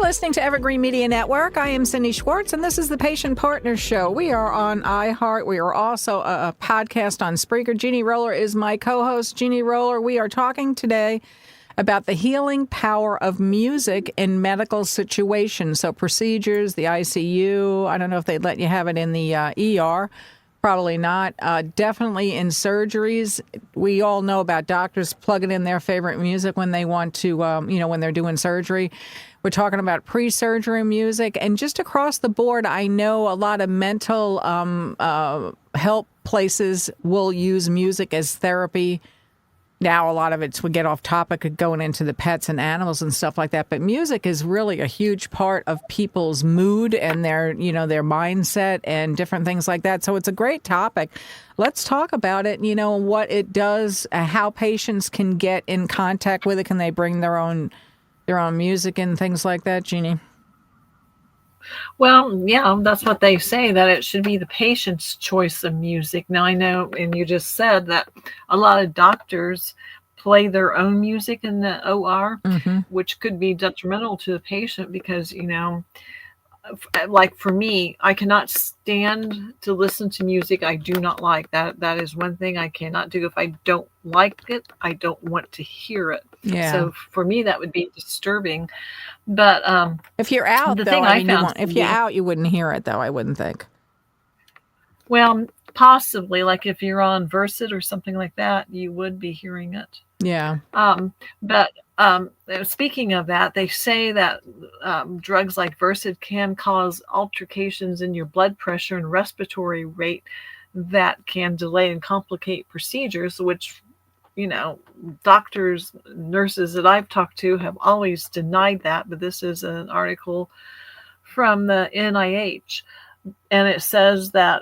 listening to Evergreen Media Network. I am Cindy Schwartz, and this is the Patient Partners Show. We are on iHeart. We are also a podcast on Spreaker. Jeannie Roller is my co-host. Jeannie Roller, we are talking today about the healing power of music in medical situations. So procedures, the ICU, I don't know if they'd let you have it in the ER. Probably not. Definitely in surgeries. We all know about doctors plugging in their favorite music when they want to, when they're doing surgery. We're talking about pre-surgery music. And just across the board, I know a lot of mental help places will use music as therapy. Now, a lot of it's, we get off topic going into the pets and animals and stuff like that. But music is really a huge part of people's mood and their mindset and different things like that. So it's a great topic. Let's talk about it, what it does, how patients can get in contact with it. Can they bring their own music and things like that, Jeannie? Well, yeah, that's what they say, that it should be the patient's choice of music. Now, I know, and you just said that a lot of doctors play their own music in the OR, which could be detrimental to the patient because, like for me, I cannot stand to listen to music I do not like. That is one thing I cannot do. If I don't like it, I don't want to hear it. Yeah. So for me, that would be disturbing. But if you're out, the though, thing I found, if you're out, you wouldn't hear it, though. I wouldn't think. Well, possibly, like if you're on Versed or something like that, you would be hearing it. Yeah. But speaking of that, they say that drugs like Versed can cause altercations in your blood pressure and respiratory rate that can delay and complicate procedures, which, doctors, nurses that I've talked to have always denied that. But this is an article from the NIH, and it says that,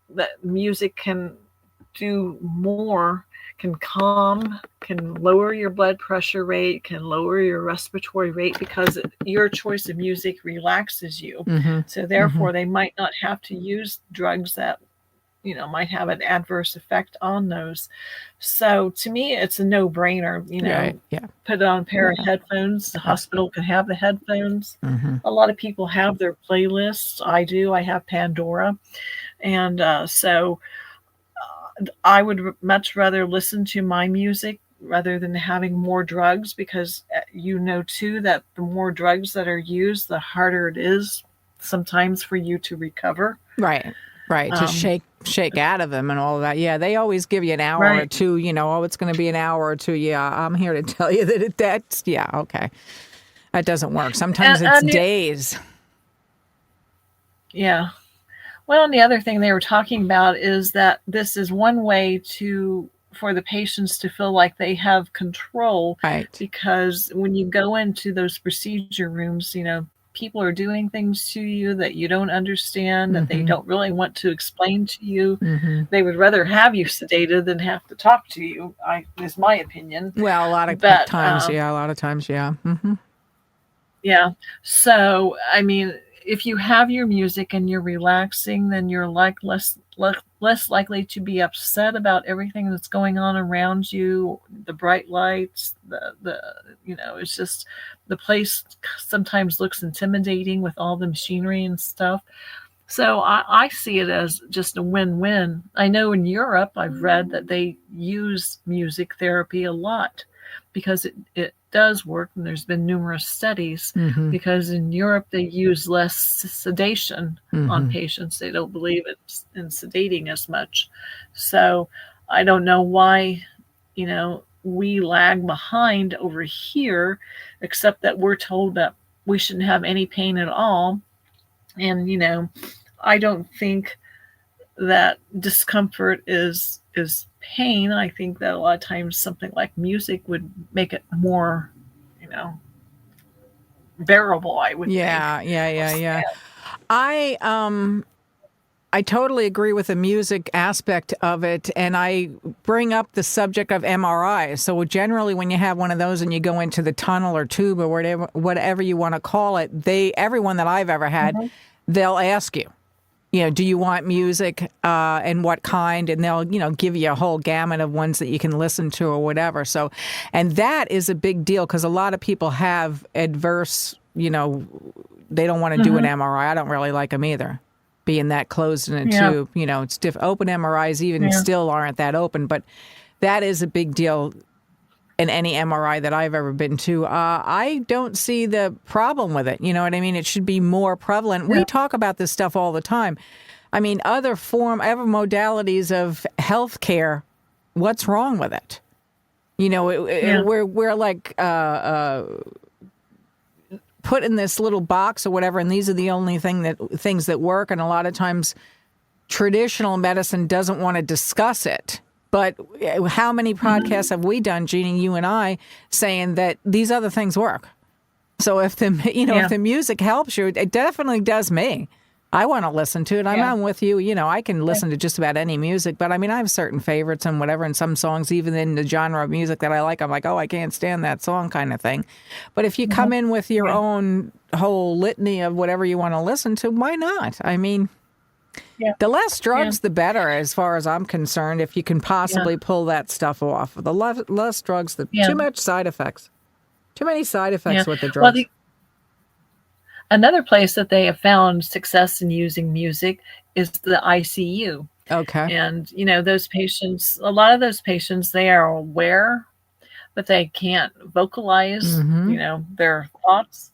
that music can do more, can calm, can lower your blood pressure rate, can lower your respiratory rate because your choice of music relaxes you. So therefore, they might not have to use drugs that, might have an adverse effect on those. So to me, it's a no-brainer, Right. Yeah. Put on a pair of headphones. The hospital can have the headphones. A lot of people have their playlists. I do. I have Pandora. And so I would much rather listen to my music rather than having more drugs because too, that the more drugs that are used, the harder it is sometimes for you to recover. Right. To shake out of them and all of that. Yeah, they always give you an hour or two, it's going to be an hour or two. Yeah, I'm here to tell you okay. That doesn't work. Sometimes it's days. Yeah. Well, and the other thing they were talking about is that this is one way for the patients to feel like they have control. Right. Because when you go into those procedure rooms, people are doing things to you that you don't understand, that they don't really want to explain to you. They would rather have you sedated than have to talk to you, is my opinion. Well, a lot of times. Yeah. So, if you have your music and you're relaxing, then you're less likely to be upset about everything that's going on around you. The bright lights, it's just the place sometimes looks intimidating with all the machinery and stuff. So I see it as just a win-win. I know in Europe, I've read that they use music therapy a lot because it does work, and there's been numerous studies because in Europe they use less sedation on patients. They don't believe in sedating as much. So I don't know why, we lag behind over here, except that we're told that we shouldn't have any pain at all. And, I don't think that discomfort is pain. I think that a lot of times something like music would make it more, bearable, I would think. Yeah. I totally agree with the music aspect of it, and I bring up the subject of MRI. So generally when you have one of those and you go into the tunnel or tube or whatever you want to call it, everyone that I've ever had, they'll ask you, do you want music and what kind? And they'll, give you a whole gamut of ones that you can listen to or whatever. So, and that is a big deal because a lot of people have adverse they don't want to do an MRI. I don't really like them either, being that closed in a tube. It's open MRIs even still aren't that open, but that is a big deal in any MRI that I've ever been to. I don't see the problem with it. You know what I mean? It should be more prevalent. We talk about this stuff all the time. I mean, other modalities of healthcare, what's wrong with it? We're like put in this little box or whatever, and these are the only things that work. And a lot of times, traditional medicine doesn't want to discuss it. But how many podcasts have we done, Jeannie, you and I, saying that these other things work? So if the music helps you, it definitely does me. I want to listen to it. I'm with you. I can listen to just about any music, but I mean, I have certain favorites and whatever, and some songs, even in the genre of music that I like, I'm like, oh, I can't stand that song kind of thing. But if you come in with your own whole litany of whatever you want to listen to, why not? I mean, the less drugs, the better, as far as I'm concerned, if you can possibly pull that stuff off. The less drugs, too much side effects. Too many side effects with the drugs. Well, another place that they have found success in using music is the ICU. Okay. And, those patients, a lot of those patients, they are aware, but they can't vocalize, their thoughts.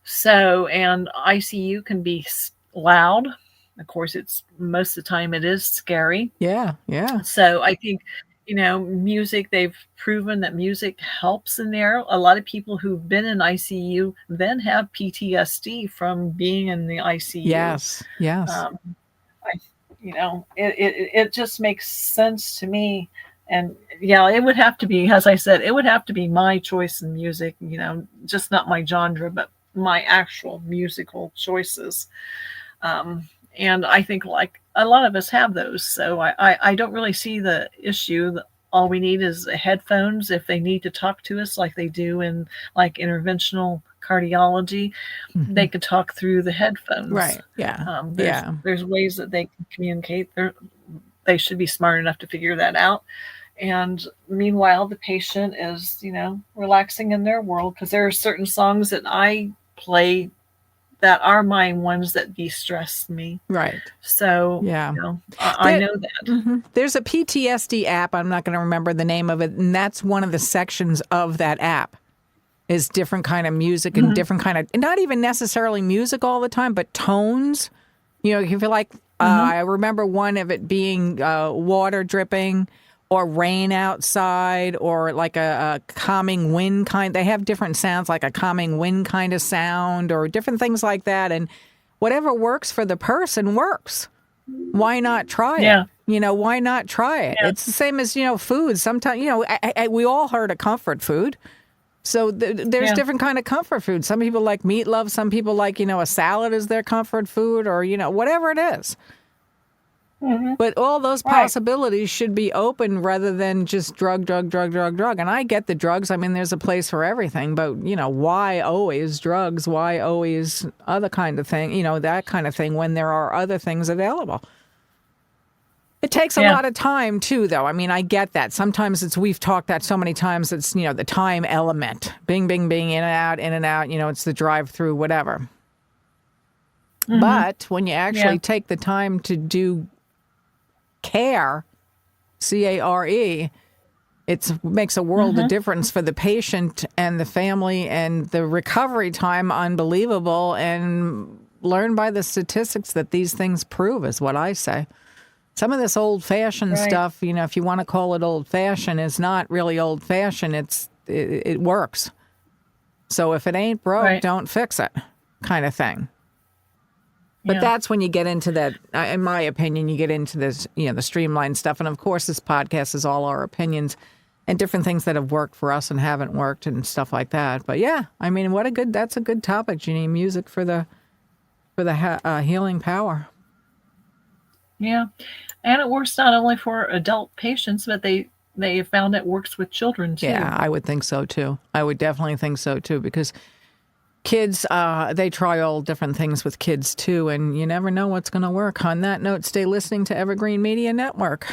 So, and ICU can be loud. Of course, most of the time it is scary. Yeah. So I think, music, they've proven that music helps in there. A lot of people who've been in ICU then have PTSD from being in the ICU. Yes. It just makes sense to me. And it would have to be, as I said, it would have to be my choice in music, just not my genre, but my actual musical choices. And I think like a lot of us have those. So I don't really see the issue. All we need is headphones if they need to talk to us like they do in like interventional cardiology. They could talk through the headphones. Right. Yeah. There's ways that they can communicate. They should be smart enough to figure that out. And meanwhile, the patient is, relaxing in their world, because there are certain songs that I play that are my ones that de-stress me. Right. So, I know that. There's a PTSD app. I'm not going to remember the name of it. And that's one of the sections of that app is different kind of music and different kind of, not even necessarily music all the time, but tones. You feel like, I remember one of it being water dripping or rain outside, or like a calming wind kind. They have different sounds, like a calming wind kind of sound, or different things like that. And whatever works for the person works. Why not try it? Why not try it? Yeah. It's the same as, food. Sometimes, we all heard of comfort food. So there's different kind of comfort food. Some people like meatloaf. Some people like, a salad is their comfort food, or, whatever it is. But all those possibilities should be open rather than just drug. And I get the drugs. I mean, there's a place for everything. But, why always drugs? Why always other kind of thing? That kind of thing when there are other things available. It takes a lot of time, too, though. I mean, I get that. Sometimes we've talked that so many times, it's, the time element. Bing, bing, bing, in and out. It's the drive-through, whatever. But when you actually take the time to do care, C-A-R-E, it makes a world of difference for the patient and the family, and the recovery time unbelievable, and learn by the statistics that these things prove is what I say. Some of this old-fashioned stuff, if you want to call it old-fashioned, is not really old-fashioned. It works. So if it ain't broke, don't fix it, kind of thing. But that's when you get into that, in my opinion, you get into this, the streamlined stuff. And of course, this podcast is all our opinions and different things that have worked for us and haven't worked and stuff like that. But I mean, that's a good topic, Jeannie. Music for the healing power. Yeah. And it works not only for adult patients, but they have found it works with children too. Yeah, I would think so too. I would definitely think so too, because kids, they try all different things with kids too, and you never know what's going to work. On that note, stay listening to Evergreen Media Network.